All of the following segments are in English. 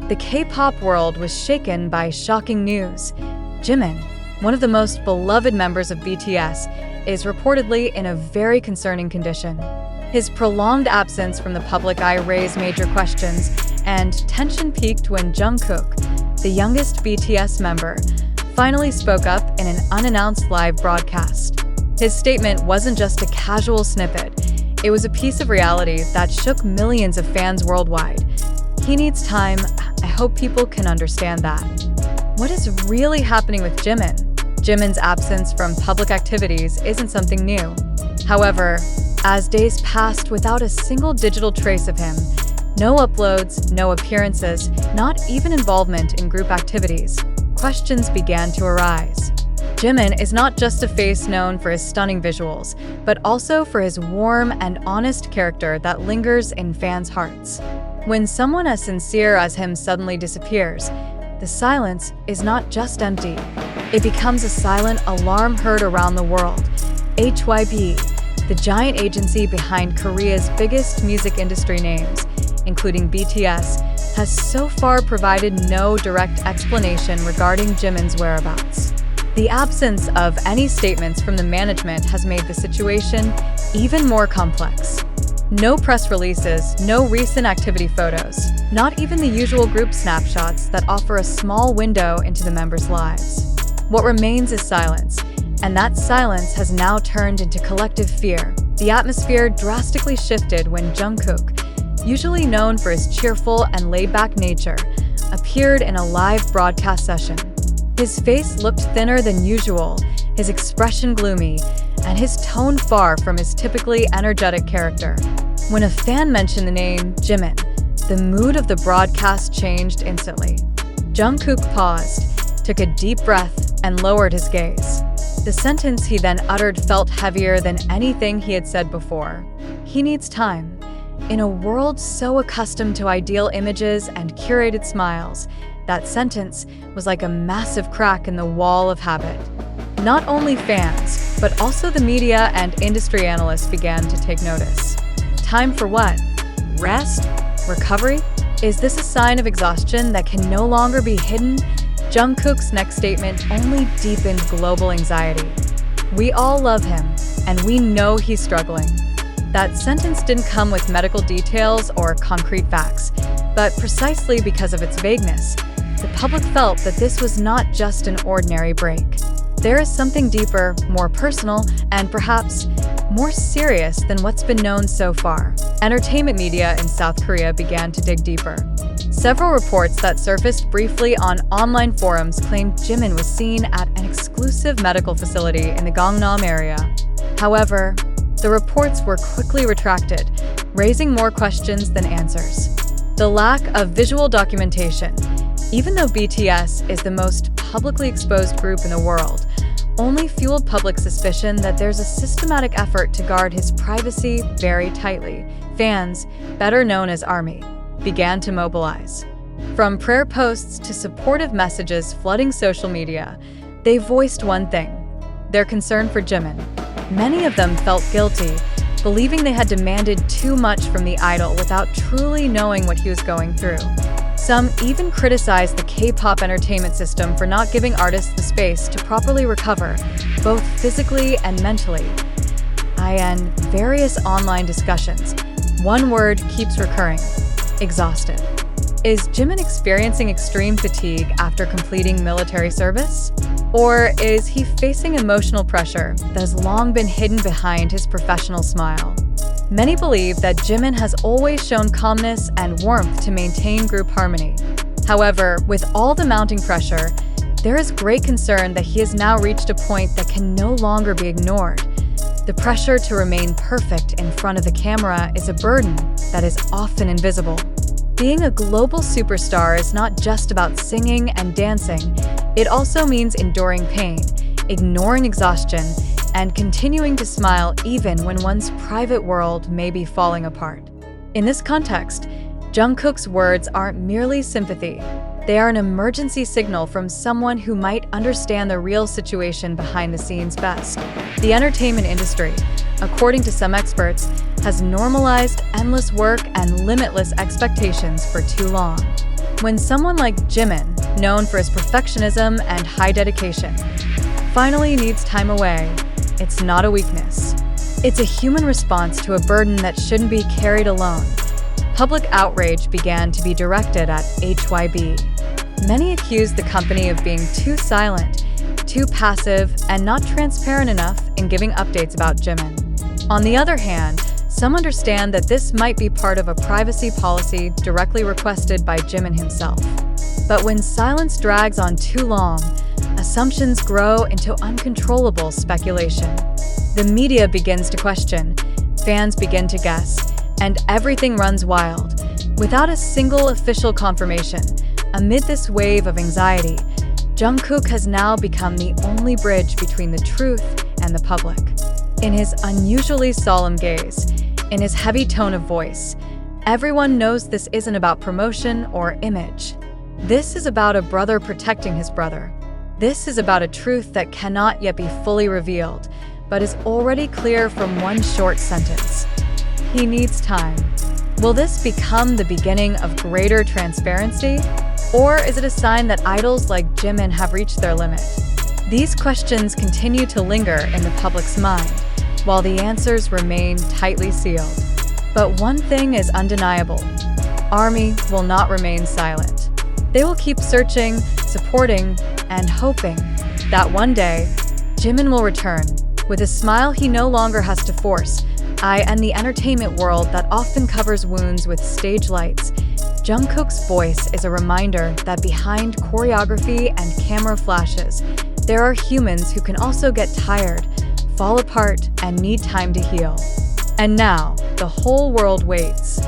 the K-pop world was shaken by shocking news. Jimin, one of the most beloved members of BTS, is reportedly in a very concerning condition. His prolonged absence from the public eye raised major questions, and tension peaked when Jungkook, the youngest BTS member, finally spoke up in an unannounced live broadcast. His statement wasn't just a casual snippet, it was a piece of reality that shook millions of fans worldwide. He needs time. I hope people can understand that. What is really happening with Jimin? Jimin's absence from public activities isn't something new. However, as days passed without a single digital trace of him, no uploads, no appearances, not even involvement in group activities, questions began to arise. Jimin is not just a face known for his stunning visuals, but also for his warm and honest character that lingers in fans' hearts. When someone as sincere as him suddenly disappears, the silence is not just empty. It becomes a silent alarm heard around the world. HYBE, the giant agency behind Korea's biggest music industry names, including BTS, has so far provided no direct explanation regarding Jimin's whereabouts. The absence of any statements from the management has made the situation even more complex. No press releases, no recent activity photos, not even the usual group snapshots that offer a small window into the members' lives. What remains is silence, and that silence has now turned into collective fear. The atmosphere drastically shifted when Jungkook, usually known for his cheerful and laid-back nature, appeared in a live broadcast session. His face looked thinner than usual, his expression gloomy, and his tone far from his typically energetic character. When a fan mentioned the name Jimin, the mood of the broadcast changed instantly. Jungkook paused, took a deep breath, and lowered his gaze. The sentence he then uttered felt heavier than anything he had said before. He needs time. In a world so accustomed to ideal images and curated smiles, that sentence was like a massive crack in the wall of habit. Not only fans, but also the media and industry analysts began to take notice. Time for what? Rest? Recovery? Is this a sign of exhaustion that can no longer be hidden? Jungkook's next statement only deepened global anxiety. We all love him, and we know he's struggling. That sentence didn't come with medical details or concrete facts, but precisely because of its vagueness, the public felt that this was not just an ordinary break. There is something deeper, more personal, and perhaps more serious than what's been known so far. Entertainment media in South Korea began to dig deeper. Several reports that surfaced briefly on online forums claimed Jimin was seen at an exclusive medical facility in the Gangnam area. However, the reports were quickly retracted, raising more questions than answers. The lack of visual documentation, even though BTS is the most publicly exposed group in the world, only fueled public suspicion that there's a systematic effort to guard his privacy very tightly. Fans, better known as ARMY, began to mobilize. From prayer posts to supportive messages flooding social media, they voiced one thing: their concern for Jimin. Many of them felt guilty, believing they had demanded too much from the idol without truly knowing what he was going through. Some even criticized the K-pop entertainment system for not giving artists the space to properly recover, both physically and mentally. In various online discussions, one word keeps recurring: exhausted. Is Jimin experiencing extreme fatigue after completing military service? Or is he facing emotional pressure that has long been hidden behind his professional smile? Many believe that Jimin has always shown calmness and warmth to maintain group harmony. However, with all the mounting pressure, there is great concern that he has now reached a point that can no longer be ignored. The pressure to remain perfect in front of the camera is a burden that is often invisible. Being a global superstar is not just about singing and dancing. It also means enduring pain, ignoring exhaustion, and continuing to smile even when one's private world may be falling apart. In this context, Jungkook's words aren't merely sympathy. They are an emergency signal from someone who might understand the real situation behind the scenes best. The entertainment industry, according to some experts, has normalized endless work and limitless expectations for too long. When someone like Jimin, known for his perfectionism and high dedication, finally needs time away, it's not a weakness. It's a human response to a burden that shouldn't be carried alone. Public outrage began to be directed at HYBE. Many accused the company of being too silent, too passive, and not transparent enough in giving updates about Jimin. On the other hand, some understand that this might be part of a privacy policy directly requested by Jimin himself. But when silence drags on too long, assumptions grow into uncontrollable speculation. The media begins to question, fans begin to guess, and everything runs wild. Without a single official confirmation, amid this wave of anxiety, Jungkook has now become the only bridge between the truth and the public. In his unusually solemn gaze, in his heavy tone of voice, everyone knows this isn't about promotion or image. This is about a brother protecting his brother. This is about a truth that cannot yet be fully revealed, but is already clear from one short sentence. He needs time. Will this become the beginning of greater transparency? Or is it a sign that idols like Jimin have reached their limit? These questions continue to linger in the public's mind, while the answers remain tightly sealed. But one thing is undeniable. ARMY will not remain silent. They will keep searching, supporting, and hoping that one day, Jimin will return, with a smile he no longer has to force, and the entertainment world that often covers wounds with stage lights. Jungkook's voice is a reminder that behind choreography and camera flashes, there are humans who can also get tired, fall apart, and need time to heal. And now, the whole world waits.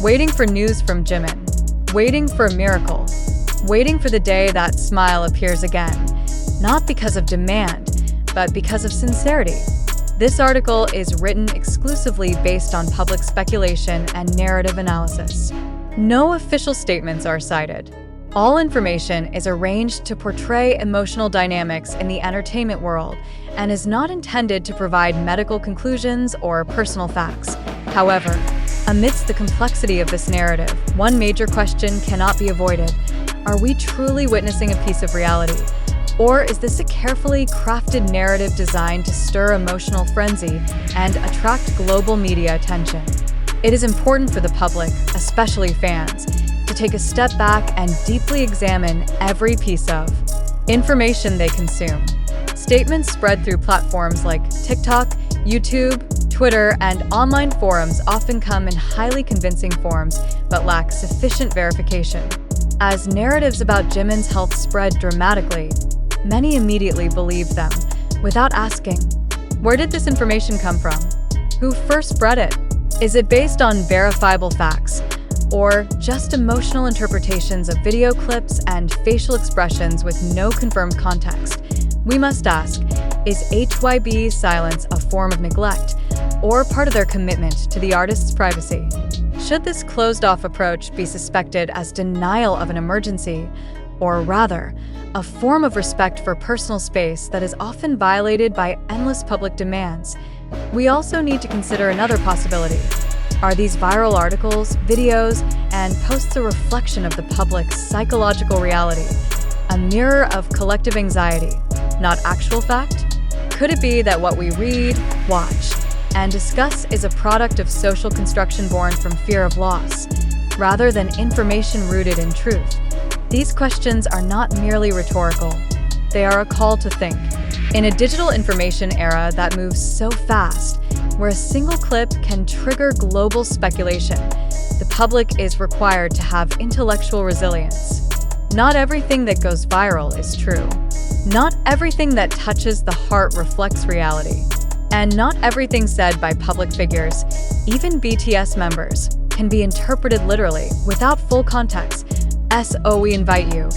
Waiting for news from Jimin. Waiting for a miracle. Waiting for the day that smile appears again. Not because of demand, but because of sincerity. This article is written exclusively based on public speculation and narrative analysis. No official statements are cited. All information is arranged to portray emotional dynamics in the entertainment world and is not intended to provide medical conclusions or personal facts. However, amidst the complexity of this narrative, one major question cannot be avoided. Are we truly witnessing a piece of reality? Or is this a carefully crafted narrative designed to stir emotional frenzy and attract global media attention? It is important for the public, especially fans, to take a step back and deeply examine every piece of information they consume. Statements spread through platforms like TikTok, YouTube, Twitter, and online forums often come in highly convincing forms but lack sufficient verification. As narratives about Jimin's health spread dramatically, many immediately believed them, without asking, where did this information come from? Who first spread it? Is it based on verifiable facts, or just emotional interpretations of video clips and facial expressions with no confirmed context? We must ask, is HYBE's silence a form of neglect, or part of their commitment to the artist's privacy? Should this closed-off approach be suspected as denial of an emergency, or rather, a form of respect for personal space that is often violated by endless public demands? We also need to consider another possibility. Are these viral articles, videos, and posts a reflection of the public's psychological reality, a mirror of collective anxiety, not actual fact? Could it be that what we read, watch, and discuss is a product of social construction born from fear of loss, rather than information rooted in truth? These questions are not merely rhetorical. They are a call to think. In a digital information era that moves so fast, where a single clip can trigger global speculation, the public is required to have intellectual resilience. Not everything that goes viral is true. Not everything that touches the heart reflects reality. And not everything said by public figures, even BTS members, can be interpreted literally without full context. So we invite you,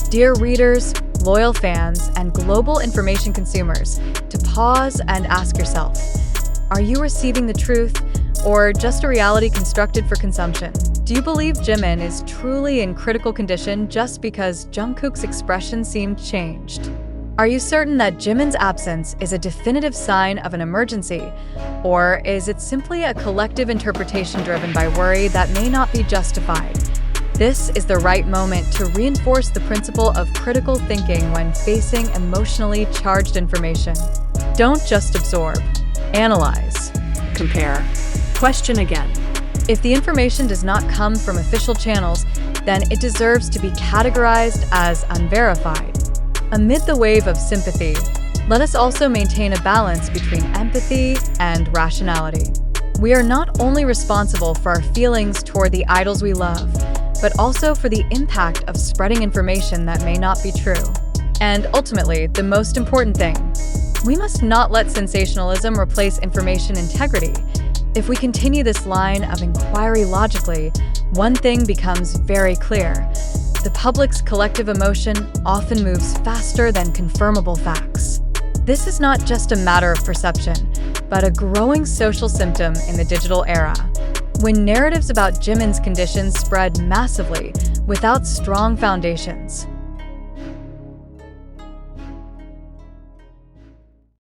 dear readers, loyal fans, and global information consumers, to pause and ask yourself, are you receiving the truth, or just a reality constructed for consumption? Do you believe Jimin is truly in critical condition just because Jungkook's expression seemed changed? Are you certain that Jimin's absence is a definitive sign of an emergency, or is it simply a collective interpretation driven by worry that may not be justified? This is the right moment to reinforce the principle of critical thinking when facing emotionally charged information. Don't just absorb. Analyze. Compare. Question again. If the information does not come from official channels, then it deserves to be categorized as unverified. Amid the wave of sympathy, let us also maintain a balance between empathy and rationality. We are not only responsible for our feelings toward the idols we love, but also for the impact of spreading information that may not be true. And ultimately, the most important thing, we must not let sensationalism replace information integrity. If we continue this line of inquiry logically, one thing becomes very clear. The public's collective emotion often moves faster than confirmable facts. This is not just a matter of perception, but a growing social symptom in the digital era. When narratives about Jimin's conditions spread massively without strong foundations,